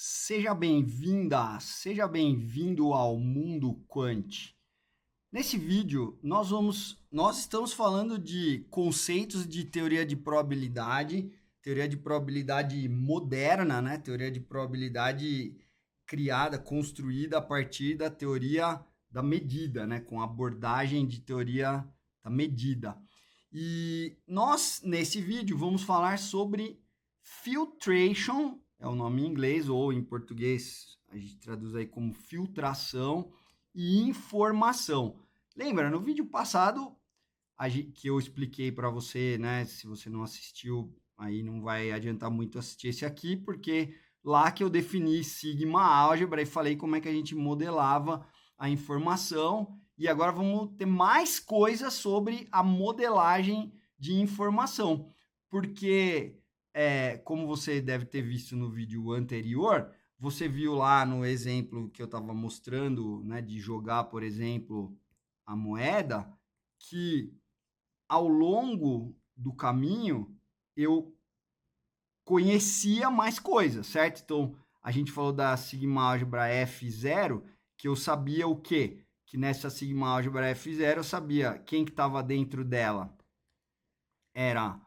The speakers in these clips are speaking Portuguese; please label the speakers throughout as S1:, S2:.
S1: Seja bem-vinda, seja bem-vindo ao Mundo Quant. Nesse vídeo, nós estamos falando de conceitos de teoria de probabilidade moderna, né? Teoria de probabilidade criada, construída a partir da teoria da medida, né? Com abordagem de teoria da medida. E nós, nesse vídeo, vamos falar sobre filtration, é o nome em inglês, ou em português a gente traduz aí como filtração e informação. Lembra, no vídeo passado que eu expliquei para você, né? Se você não assistiu, aí não vai adiantar muito assistir esse aqui, porque lá que eu defini sigma álgebra e falei como é que a gente modelava a informação. E agora vamos ter mais coisas sobre a modelagem de informação, porque como você deve ter visto no vídeo anterior, você viu lá no exemplo que eu estava mostrando, né, de jogar, por exemplo, a moeda, que ao longo do caminho eu conhecia mais coisas, certo? Então, a gente falou da sigma álgebra F0, que eu sabia o quê? Que nessa sigma álgebra F0 eu sabia quem que estava dentro dela. Era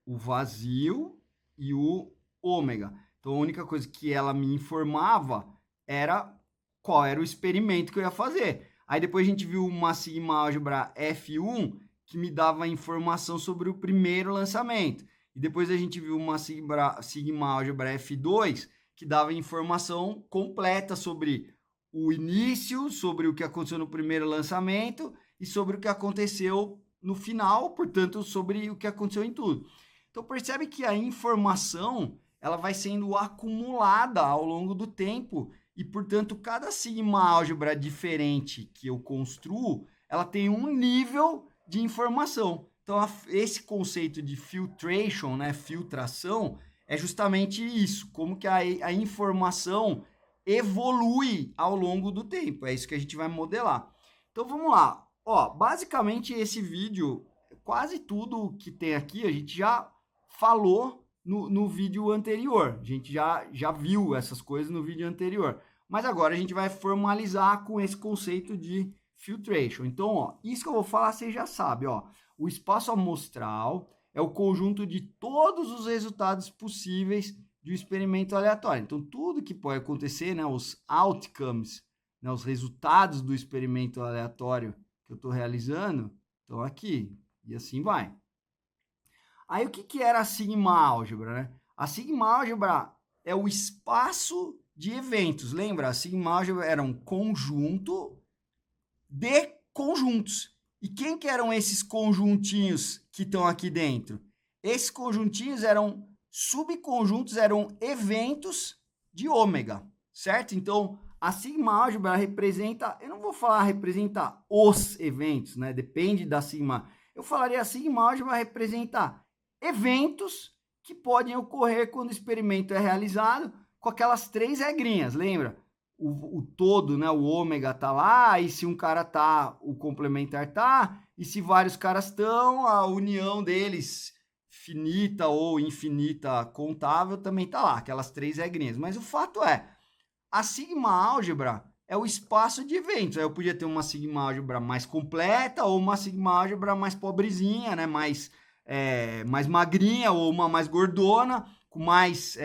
S1: o vazio e o ômega. Então, a única coisa que ela me informava era qual era o experimento que eu ia fazer. Aí depois a gente viu uma sigma álgebra F1 que me dava informação sobre o primeiro lançamento. E depois a gente viu uma sigma álgebra F2 que dava informação completa sobre o início, sobre o que aconteceu no primeiro lançamento e sobre o que aconteceu no final, portanto, sobre o que aconteceu em tudo. Então percebe que a informação ela vai sendo acumulada ao longo do tempo e, portanto, cada sigma álgebra diferente que eu construo, ela tem um nível de informação. Então, esse conceito de filtration, né, filtração, é justamente isso, como que a informação evolui ao longo do tempo. É isso que a gente vai modelar. Então, vamos lá. Ó, basicamente, esse vídeo, quase tudo que tem aqui, a gente já falou no vídeo anterior. A gente já viu essas coisas no vídeo anterior. Mas agora a gente vai formalizar com esse conceito de filtration. Então, ó, isso que eu vou falar, você já sabe, ó. O espaço amostral é o conjunto de todos os resultados possíveis de um experimento aleatório. Então, tudo que pode acontecer, né, os outcomes, né, os resultados do experimento aleatório que eu estou realizando, estão aqui. E assim vai. Aí, o que era a sigma álgebra, né? A sigma álgebra é o espaço de eventos. Lembra? A sigma álgebra era um conjunto de conjuntos. E quem que eram esses conjuntinhos que estão aqui dentro? Esses conjuntinhos eram subconjuntos, eram eventos de ômega, certo? Então, a sigma álgebra representa, eu não vou falar representa os eventos, né? Depende da sigma. Eu falaria a sigma álgebra representa eventos que podem ocorrer quando o experimento é realizado com aquelas três regrinhas, lembra? O todo, né, o ômega tá lá, e se um cara tá, o complementar tá, e se vários caras estão, a união deles, finita ou infinita contável, também tá lá, aquelas três regrinhas. Mas o fato é, a sigma álgebra é o espaço de eventos. Aí eu podia ter uma sigma álgebra mais completa ou uma sigma álgebra mais pobrezinha, né, mais magrinha ou uma mais gordona, com mais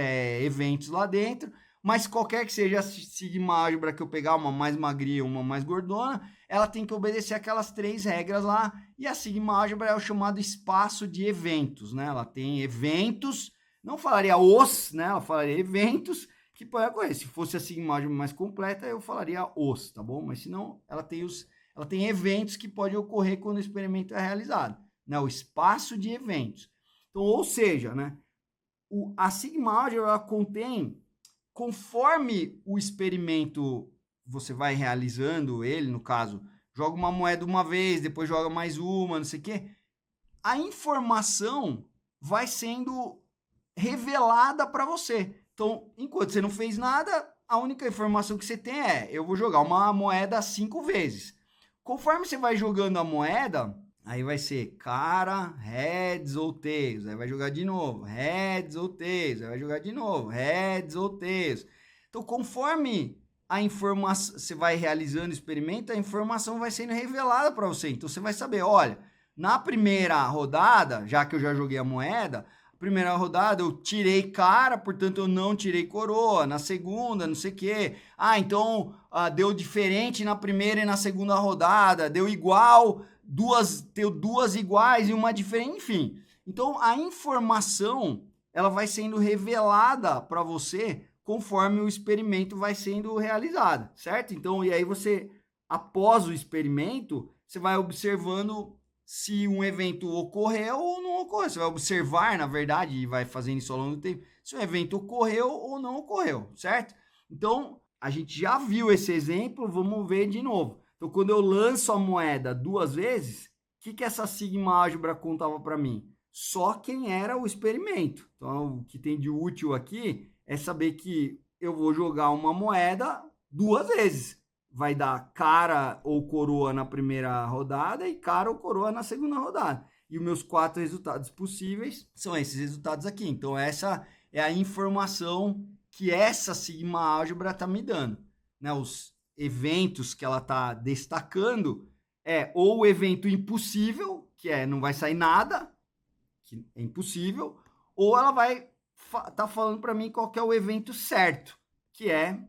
S1: eventos lá dentro. Mas qualquer que seja a sigma álgebra que eu pegar, uma mais magrinha ou uma mais gordona, ela tem que obedecer aquelas três regras lá. E a sigma álgebra é o chamado espaço de eventos, né? Ela tem eventos, não falaria os, né? Ela falaria eventos que podem ocorrer. Se fosse a sigma álgebra mais completa, eu falaria os, tá bom? Mas se não, ela tem eventos que podem ocorrer quando o experimento é realizado, né? O espaço de eventos. Então, ou seja, né? A sigma álgebra ela contém, conforme o experimento você vai realizando ele, no caso, joga uma moeda uma vez, depois joga mais uma, não sei o quê, a informação vai sendo revelada para você. Então, enquanto você não fez nada, a única informação que você tem é: eu vou jogar uma moeda 5 vezes. Conforme você vai jogando a moeda, aí vai ser cara, heads ou tails. Aí vai jogar de novo, heads ou tails. Aí vai jogar de novo, heads ou tails. Então, Então, conforme a informação, você vai realizando o experimento, a informação vai sendo revelada para você. Então, você vai saber, olha, na primeira rodada, já que eu já joguei a moeda, primeira rodada eu tirei cara, portanto eu não tirei coroa. Na segunda, não sei o quê. Então deu diferente na primeira e na segunda rodada. Deu igual, deu duas iguais e uma diferente, enfim. Então a informação, ela vai sendo revelada para você conforme o experimento vai sendo realizado, certo? Então, e aí você, após o experimento, você vai observando se um evento ocorreu ou não ocorreu. Você vai observar, na verdade, e vai fazendo isso ao longo do tempo, se o evento ocorreu ou não ocorreu, certo? Então, a gente já viu esse exemplo, vamos ver de novo. Então, quando eu lanço a moeda 2 vezes, o que essa sigma álgebra contava para mim? Só quem era o experimento. Então, o que tem de útil aqui é saber que eu vou jogar uma moeda 2 vezes. Vai dar cara ou coroa na primeira rodada e cara ou coroa na segunda rodada. E os meus 4 resultados possíveis são esses resultados aqui. Então, essa é a informação que essa sigma álgebra está me dando. Né? Os eventos que ela está destacando é ou o evento impossível, que não vai sair nada, que é impossível, ou ela vai tá falando para mim qual que é o evento certo, que é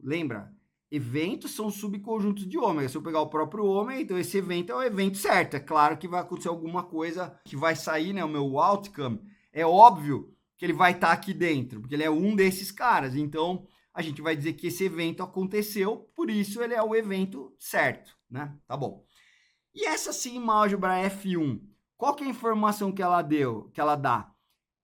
S1: lembra? Eventos são subconjuntos de ômega. Se eu pegar o próprio ômega, então esse evento é o evento certo. É claro que vai acontecer alguma coisa que vai sair, né? O meu outcome, é óbvio que ele vai estar aqui dentro, porque ele é um desses caras. Então, a gente vai dizer que esse evento aconteceu, por isso ele é o evento certo, né? Tá bom. E essa sigma álgebra F1, qual que é a informação que ela dá?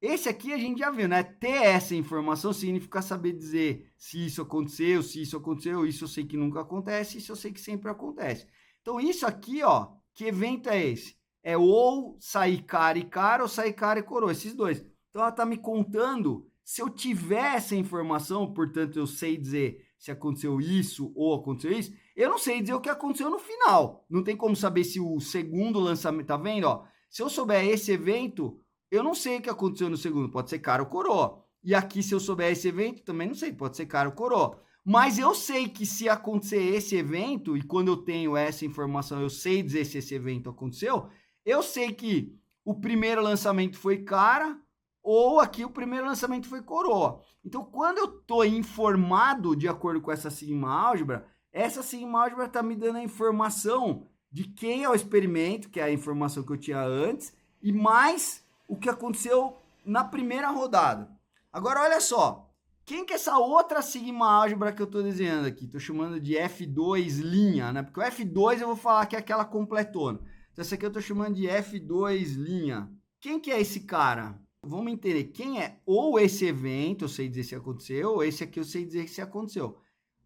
S1: Esse aqui a gente já viu, né? Ter essa informação significa saber dizer se isso aconteceu, isso eu sei que nunca acontece, isso eu sei que sempre acontece. Então, isso aqui, ó, que evento é esse? É ou sair cara e cara ou sair cara e coroa, esses dois. Então, ela tá me contando, se eu tiver essa informação, portanto, eu sei dizer se aconteceu isso ou aconteceu isso, eu não sei dizer o que aconteceu no final. Não tem como saber se o segundo lançamento, tá vendo, ó? Se eu souber esse evento, eu não sei o que aconteceu no segundo, pode ser cara ou coroa. E aqui, se eu souber esse evento, também não sei, pode ser cara ou coroa. Mas eu sei que se acontecer esse evento, e quando eu tenho essa informação, eu sei dizer se esse evento aconteceu, eu sei que o primeiro lançamento foi cara, ou aqui o primeiro lançamento foi coroa. Então, quando eu estou informado de acordo com essa sigma álgebra está me dando a informação de quem é o experimento, que é a informação que eu tinha antes, e mais o que aconteceu na primeira rodada. Agora, olha só. Quem que é essa outra sigma álgebra que eu estou desenhando aqui? Estou chamando de F2', né? Porque o F2 eu vou falar que é aquela completona. Então, essa aqui eu estou chamando de F2'. Quem que é esse cara? Vamos entender. Quem é ou esse evento, eu sei dizer se aconteceu, ou esse aqui eu sei dizer se aconteceu.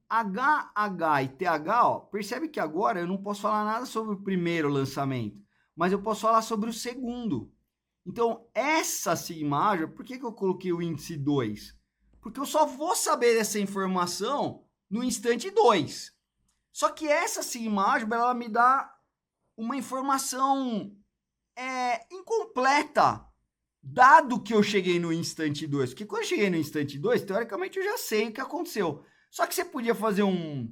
S1: HH e TH, ó, percebe que agora eu não posso falar nada sobre o primeiro lançamento, mas eu posso falar sobre o segundo. Então, essa sigma álgebra, por que eu coloquei o índice 2? Porque eu só vou saber dessa informação no instante 2. Só que essa sigma álgebra, ela me dá uma informação incompleta, dado que eu cheguei no instante 2. Porque quando eu cheguei no instante 2, teoricamente eu já sei o que aconteceu. Só que você podia fazer um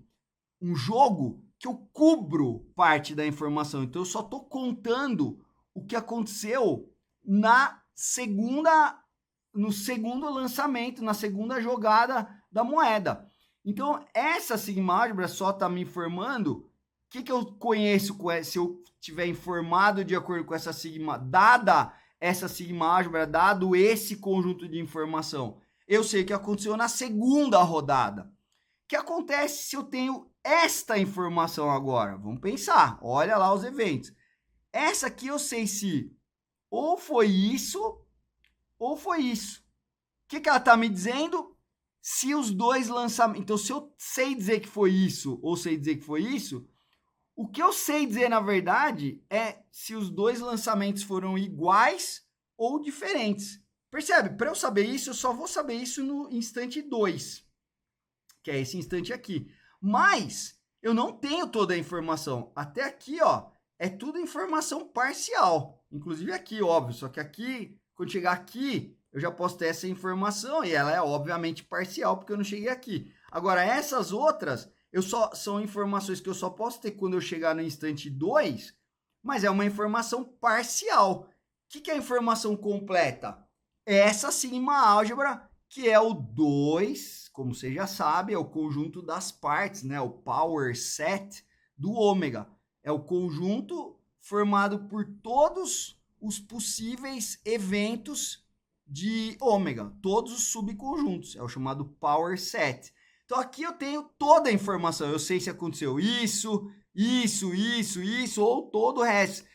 S1: jogo que eu cubro parte da informação. Então, eu só estou contando o que aconteceu no segundo lançamento, na segunda jogada da moeda. Então, essa sigma álgebra só está me informando o que eu conheço se eu tiver informado de acordo com essa sigma, dada essa sigma álgebra, dado esse conjunto de informação. Eu sei o que aconteceu na segunda rodada. O que acontece se eu tenho esta informação agora? Vamos pensar, olha lá os eventos. Essa aqui eu sei se ou foi isso, ou foi isso. O que ela está me dizendo? Se os dois lançamentos... Então, se eu sei dizer que foi isso, ou sei dizer que foi isso, o que eu sei dizer, na verdade, é se os dois lançamentos foram iguais ou diferentes. Percebe? Para eu saber isso, eu só vou saber isso no instante 2, que é esse instante aqui. Mas eu não tenho toda a informação. Até aqui, ó, é tudo informação parcial. Inclusive aqui, óbvio. Só que aqui, quando chegar aqui, eu já posso ter essa informação, e ela é obviamente parcial, porque eu não cheguei aqui. Agora, essas outras, são informações que eu só posso ter quando eu chegar no instante 2, mas é uma informação parcial. O que é a informação completa? Essa sigma álgebra, que é o 2, como você já sabe, é o conjunto das partes, né? O power set do ômega. É o conjunto formado por todos os possíveis eventos de ômega, todos os subconjuntos. É o chamado power set. Então aqui eu tenho toda a informação. Eu sei se aconteceu isso, ou todo o resto.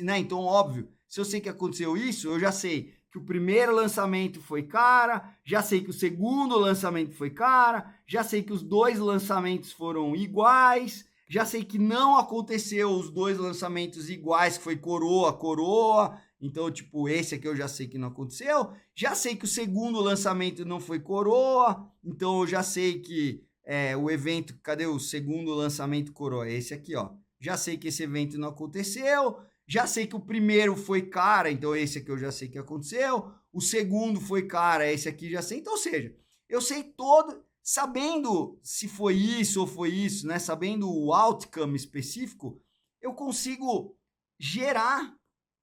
S1: Né? Então, óbvio, se eu sei que aconteceu isso, eu já sei que o primeiro lançamento foi cara, já sei que o segundo lançamento foi cara, já sei que os 2 lançamentos foram iguais, já sei que não aconteceu os 2 lançamentos iguais, que foi coroa, então, tipo, esse aqui eu já sei que não aconteceu, já sei que o segundo lançamento não foi coroa, então eu já sei que o evento, cadê o segundo lançamento coroa? Esse aqui, ó, já sei que esse evento não aconteceu, já sei que o primeiro foi cara, então esse aqui eu já sei que aconteceu. O segundo foi cara, esse aqui já sei. Então, ou seja, eu sei todo, sabendo se foi isso ou foi isso, né? Sabendo o outcome específico, eu consigo gerar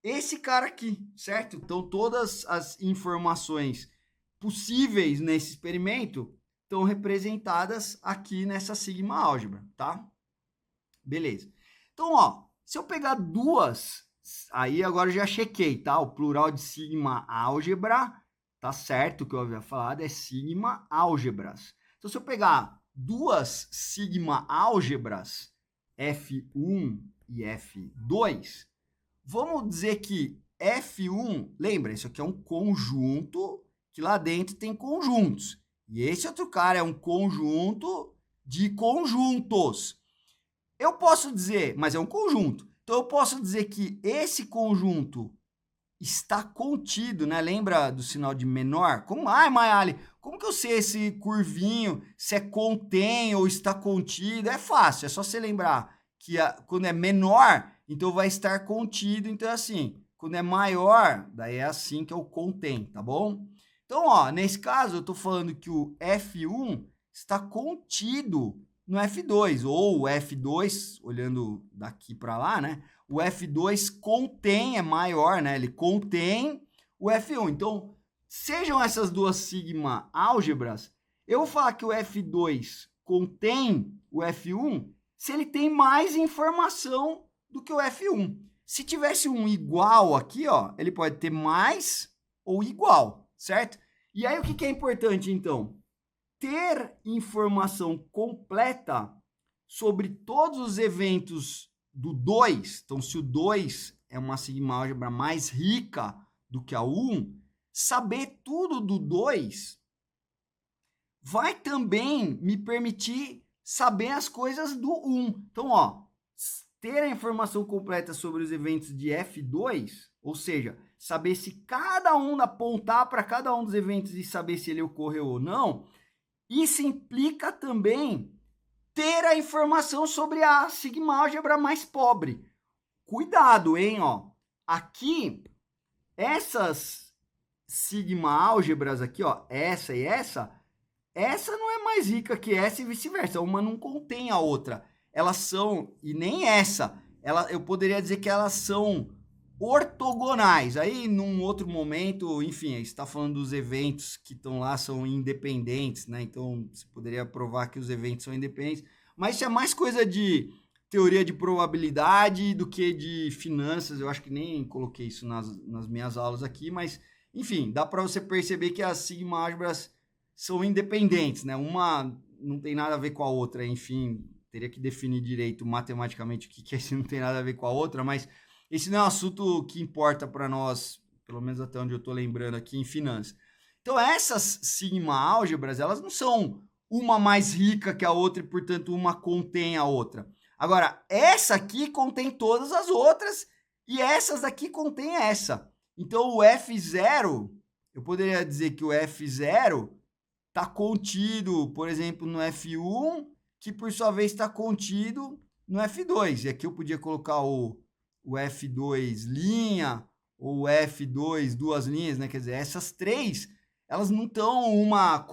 S1: esse cara aqui, certo? Então, todas as informações possíveis nesse experimento estão representadas aqui nessa sigma álgebra, tá? Beleza. Então, ó, se eu pegar duas, aí agora eu já chequei, tá? O plural de sigma álgebra, tá certo? O que eu havia falado é sigma álgebras. Então, se eu pegar duas sigma álgebras, F1 e F2, vamos dizer que F1, lembra, isso aqui é um conjunto que lá dentro tem conjuntos. E esse outro cara é um conjunto de conjuntos. Eu posso dizer, mas é um conjunto. Então eu posso dizer que esse conjunto está contido, né? Lembra do sinal de menor? Mayali, como que eu sei esse curvinho, se é contém ou está contido? É fácil, é só você lembrar que quando é menor, então vai estar contido. Então é assim, quando é maior, daí é assim que é o contém, tá bom? Então, ó, nesse caso, eu estou falando que o F1 está contido no F2, ou o F2, olhando daqui para lá, né? O F2 contém, é maior, né? Ele contém o F1. Então, sejam essas duas sigma álgebras, eu vou falar que o F2 contém o F1 se ele tem mais informação do que o F1. Se tivesse um igual aqui, ó, ele pode ter mais ou igual, certo? E aí, o que é importante, então? Ter informação completa sobre todos os eventos do 2, então se o 2 é uma sigma álgebra mais rica do que a 1, saber tudo do 2 vai também me permitir saber as coisas do 1. Então, ó, ter a informação completa sobre os eventos de F2, ou seja, saber se cada um apontar para cada um dos eventos e saber se ele ocorreu ou não, isso implica também ter a informação sobre a sigma álgebra mais pobre. Cuidado, hein, ó. Aqui, essas sigma álgebras aqui, ó, essa e essa não é mais rica que essa e vice-versa. Uma não contém a outra. Elas são, e nem essa, eu poderia dizer que elas são ortogonais. Aí, num outro momento, enfim, a gente está falando dos eventos que estão lá, são independentes, né? Então, você poderia provar que os eventos são independentes. Mas isso é mais coisa de teoria de probabilidade do que de finanças. Eu acho que nem coloquei isso nas minhas aulas aqui, mas, enfim, dá para você perceber que as sigma álgebras são independentes, né? Uma não tem nada a ver com a outra, enfim, teria que definir direito matematicamente o que é isso, não tem nada a ver com a outra, mas esse não é um assunto que importa para nós, pelo menos até onde eu estou lembrando aqui, em finanças. Então, essas sigma álgebras, elas não são uma mais rica que a outra e, portanto, uma contém a outra. Agora, essa aqui contém todas as outras e essas aqui contém essa. Então, o F0, eu poderia dizer que o F0 está contido, por exemplo, no F1, que por sua vez está contido no F2. E aqui eu podia colocar o F2', ou F2, duas linhas, né? Quer dizer, essas três, elas não estão, uma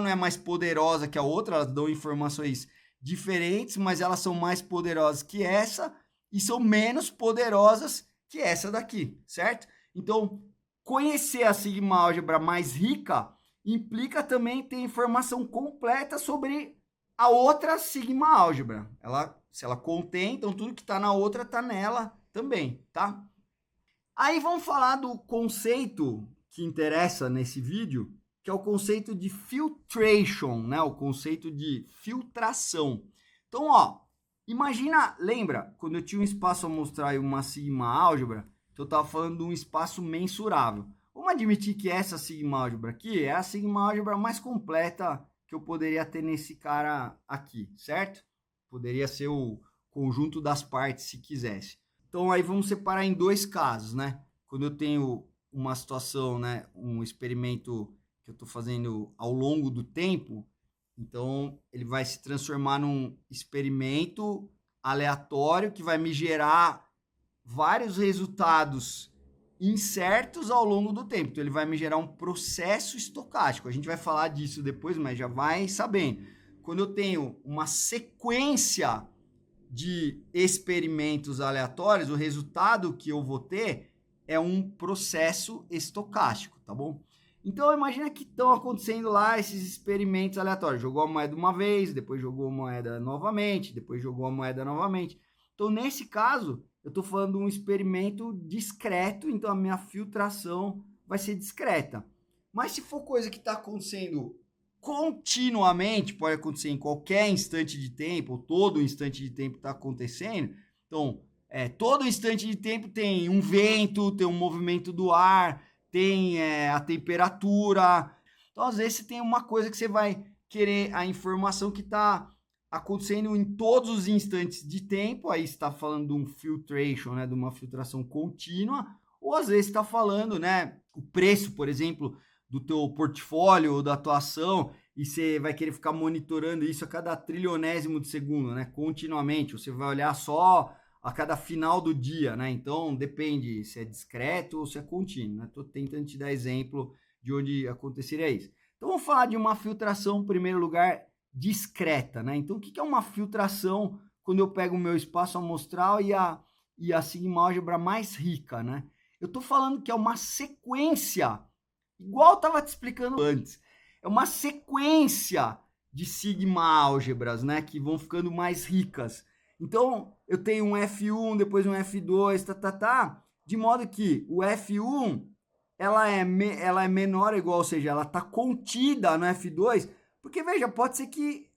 S1: não é mais poderosa que a outra, elas dão informações diferentes, mas elas são mais poderosas que essa e são menos poderosas que essa daqui, certo? Então, conhecer a sigma álgebra mais rica implica também ter informação completa sobre a outra sigma álgebra. Se ela contém, então tudo que está na outra está nela também, tá? Aí vamos falar do conceito que interessa nesse vídeo, que é o conceito de filtration, né? O conceito de filtração. Então, ó, imagina, lembra, quando eu tinha um espaço a mostrar uma sigma álgebra, eu estava falando de um espaço mensurável. Vamos admitir que essa sigma álgebra aqui é a sigma álgebra mais completa que eu poderia ter nesse cara aqui, certo? Poderia ser o conjunto das partes, se quisesse. Então, aí vamos separar em dois casos, né? Quando eu tenho uma situação, né, um experimento que eu estou fazendo ao longo do tempo, então ele vai se transformar num experimento aleatório que vai me gerar vários resultados incertos ao longo do tempo. Então ele vai me gerar um processo estocástico. A gente vai falar disso depois, mas já vai sabendo. Quando eu tenho uma sequência de experimentos aleatórios, o resultado que eu vou ter é um processo estocástico, tá bom? Então, imagina que estão acontecendo lá esses experimentos aleatórios. Jogou a moeda uma vez, depois jogou a moeda novamente, depois jogou a moeda novamente. Então, nesse caso, eu estou falando de um experimento discreto, então a minha filtração vai ser discreta. Mas se for coisa que está acontecendo continuamente, pode acontecer em qualquer instante de tempo, ou todo instante de tempo está acontecendo. Então, todo instante de tempo tem um vento, tem um movimento do ar, tem a temperatura. Então, às vezes, você tem uma coisa que você vai querer a informação que está acontecendo em todos os instantes de tempo, aí está falando de um filtration, né, de uma filtração contínua, ou às vezes está falando, né, o preço, por exemplo, do teu portfólio ou da tua ação, e você vai querer ficar monitorando isso a cada trilionésimo de segundo, né? Continuamente. Você vai olhar só a cada final do dia, né? Então, depende se é discreto ou se é contínuo, né? Estou tentando te dar exemplo de onde aconteceria isso. Então, vamos falar de uma filtração, em primeiro lugar, discreta, né? Então, o que é uma filtração quando eu pego o meu espaço amostral e a sigma álgebra mais rica, né? Eu estou falando que é uma sequência, igual eu estava te explicando antes, é uma sequência de sigma álgebras, né, que vão ficando mais ricas. Então, eu tenho um F1, depois um F2, de modo que o F1 ela é menor ou igual, ou seja, ela está contida no F2, porque veja, pode ser que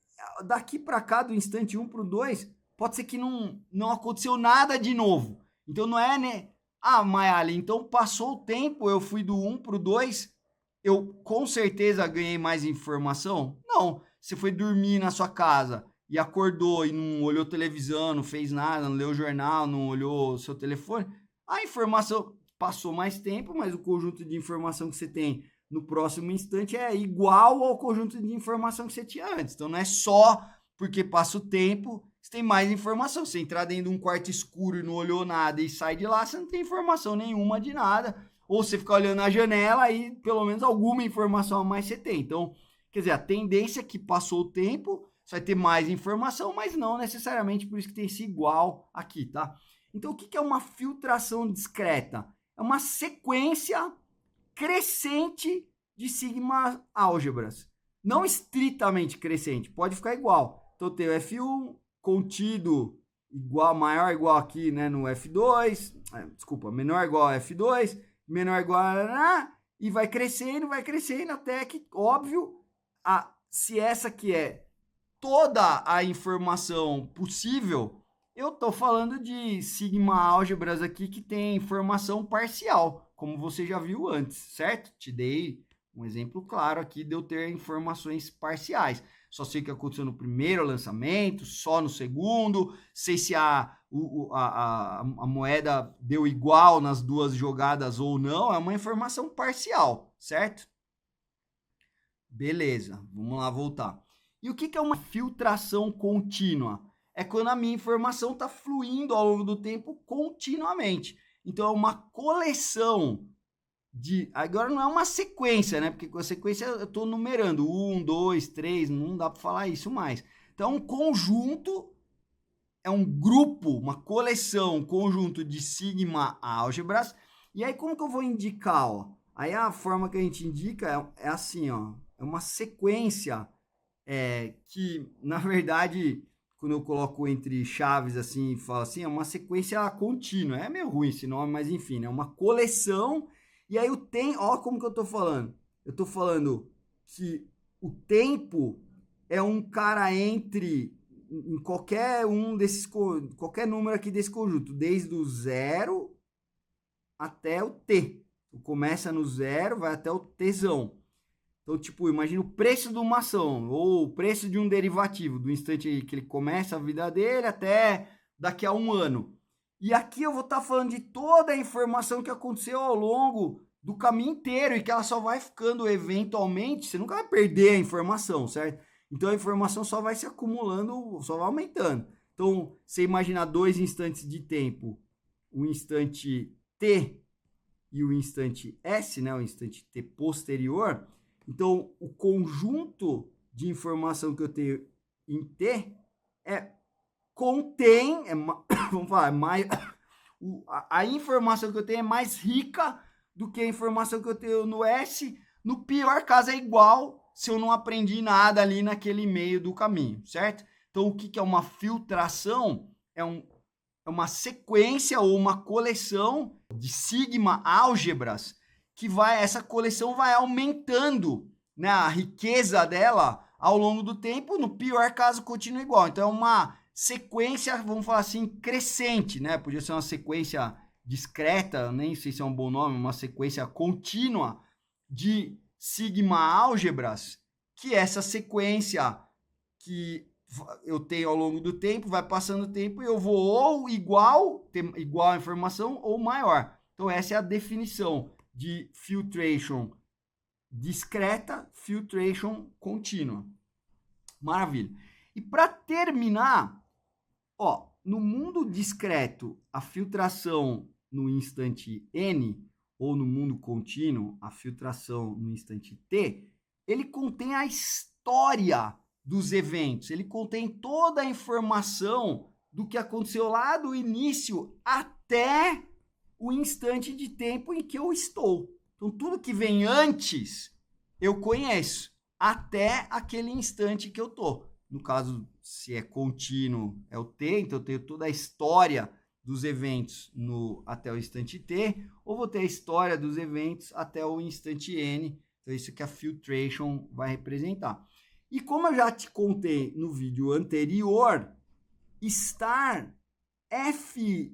S1: daqui para cá, do instante 1 para o 2, pode ser que não aconteceu nada de novo. Então não é, né? Ah, Mayali, então passou o tempo, eu fui do 1 para o 2, eu com certeza ganhei mais informação? Não. Você foi dormir na sua casa e acordou e não olhou televisão, não fez nada, não leu o jornal, não olhou o seu telefone, a informação passou mais tempo, mas o conjunto de informação que você tem no próximo instante é igual ao conjunto de informação que você tinha antes. Então não é só porque passa o tempo, você tem mais informação. Se entrar dentro de um quarto escuro e não olhou nada e sai de lá, você não tem informação nenhuma de nada. Ou você ficar olhando na janela e pelo menos alguma informação a mais você tem. Então, quer dizer, a tendência é que passou o tempo, você vai ter mais informação, mas não necessariamente por isso que tem esse igual aqui, tá? Então, o que é uma filtração discreta? É uma sequência crescente de sigma álgebras. Não estritamente crescente, pode ficar igual. Então, tem o F1 contido igual, maior igual aqui, né, no F2, menor igual a F2, menor igual a... e vai crescendo até que, óbvio, se essa aqui é toda a informação possível, eu estou falando de sigma álgebras aqui que tem informação parcial, como você já viu antes, certo? Te dei um exemplo claro aqui de eu ter informações parciais. Só sei o que aconteceu no primeiro lançamento, só no segundo, sei se a moeda deu igual nas duas jogadas ou não, é uma informação parcial, certo? Beleza, vamos lá voltar. E o que é uma filtração contínua? É quando a minha informação está fluindo ao longo do tempo continuamente. Então, é uma coleção de... Agora não é uma sequência, né? Porque com a sequência eu estou numerando 1, 2, 3, não dá para falar isso mais. Então, um conjunto é um grupo, uma coleção, um conjunto de sigma álgebras. E aí, como que eu vou indicar? Ó? Aí a forma que a gente indica é assim, ó, é uma sequência que, na verdade, quando eu coloco entre chaves assim e falo assim, é uma sequência contínua. É meio ruim esse nome, mas enfim, é uma coleção. E aí o tempo, ó como que eu tô falando. Eu tô falando que o tempo é um cara entre em qualquer um desses, qualquer número aqui desse conjunto, desde o 0 até o t. Começa no 0, vai até o tzão. Então, tipo, imagina o preço de uma ação, ou o preço de um derivativo, do instante que ele começa a vida dele até daqui a um ano. E aqui eu vou estar falando de toda a informação que aconteceu ao longo do caminho inteiro e que ela só vai ficando eventualmente, você nunca vai perder a informação, certo? Então a informação só vai se acumulando, só vai aumentando. Então, você imaginar 2 instantes de tempo, o instante t e o instante s, né, o instante t posterior. Então, o conjunto de informação que eu tenho em t contém, vamos falar, mais, a informação que eu tenho é mais rica do que a informação que eu tenho no S. No pior caso, é igual se eu não aprendi nada ali naquele meio do caminho, certo? Então, o que é uma filtração? É uma sequência ou uma coleção de sigma álgebras que essa coleção vai aumentando, né, a riqueza dela ao longo do tempo, no pior caso continua igual. Então é uma sequência, vamos falar assim, crescente, né? Podia ser uma sequência discreta, nem sei se é um bom nome, uma sequência contínua de sigma álgebras, que essa sequência que eu tenho ao longo do tempo, vai passando o tempo e eu vou ou ter igual a informação ou maior. Então essa é a definição de filtration discreta, filtration contínua. Maravilha. E para terminar, ó, no mundo discreto, a filtração no instante n, ou no mundo contínuo, a filtração no instante t, ele contém a história dos eventos, ele contém toda a informação do que aconteceu lá do início até o instante de tempo em que eu estou. Então, tudo que vem antes, eu conheço, até aquele instante que eu estou. No caso, se é contínuo, é o t, então eu tenho toda a história dos eventos até o instante t, ou vou ter a história dos eventos até o instante n. Então, isso que a filtration vai representar. E como eu já te contei no vídeo anterior, estar ft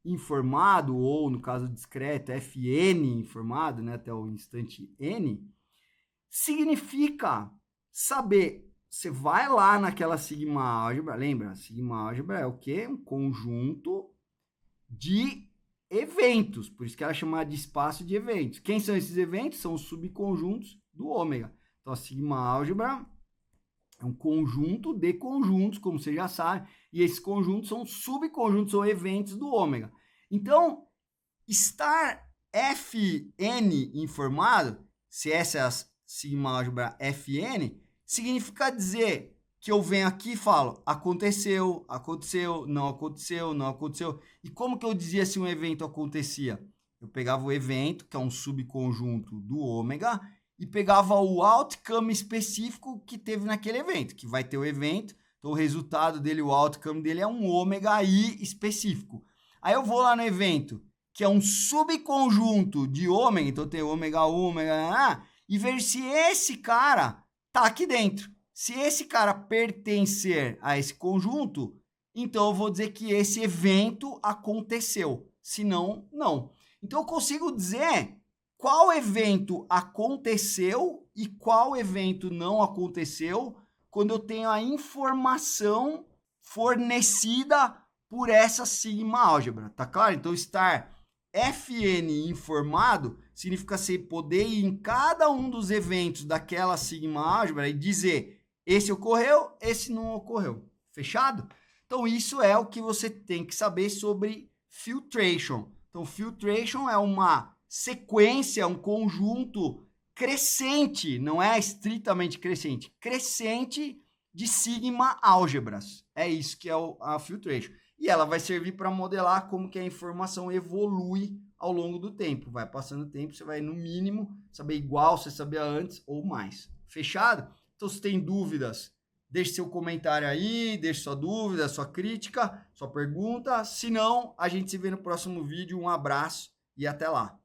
S1: informado, ou no caso discreto, fn informado, né, até o instante n, significa saber, você vai lá naquela sigma álgebra, lembra? Sigma álgebra é o quê? Um conjunto de eventos, por isso que ela é chamada de espaço de eventos. Quem são esses eventos? São os subconjuntos do ômega. Então, a sigma álgebra é um conjunto de conjuntos, como você já sabe, e esses conjuntos são subconjuntos ou eventos do ômega. Então, estar Fn informado, se essa é a sigma álgebra Fn, significa dizer que eu venho aqui e falo, aconteceu, aconteceu, não aconteceu, não aconteceu. E como que eu dizia se um evento acontecia? Eu pegava o evento, que é um subconjunto do ômega, e pegava o outcome específico que teve naquele evento, que vai ter o evento, então o resultado dele, o outcome dele é um ômega i específico. Aí eu vou lá no evento, que é um subconjunto de ômega, então tem ômega 1, ômega, e ver se esse cara tá aqui dentro. Se esse cara pertencer a esse conjunto, então eu vou dizer que esse evento aconteceu. Se não, não. Então eu consigo dizer qual evento aconteceu e qual evento não aconteceu quando eu tenho a informação fornecida por essa sigma álgebra, tá claro? Então, estar Fn informado significa você poder ir em cada um dos eventos daquela sigma álgebra e dizer esse ocorreu, esse não ocorreu. Fechado? Então, isso é o que você tem que saber sobre filtration. Então, filtration é uma sequência, um conjunto crescente, não é estritamente crescente, crescente de sigma álgebras. É isso que é a filtration. E ela vai servir para modelar como que a informação evolui ao longo do tempo. Vai passando o tempo, você vai, no mínimo, saber igual você sabia antes ou mais. Fechado? Então, se tem dúvidas, deixe seu comentário aí, deixe sua dúvida, sua crítica, sua pergunta. Se não, a gente se vê no próximo vídeo. Um abraço e até lá.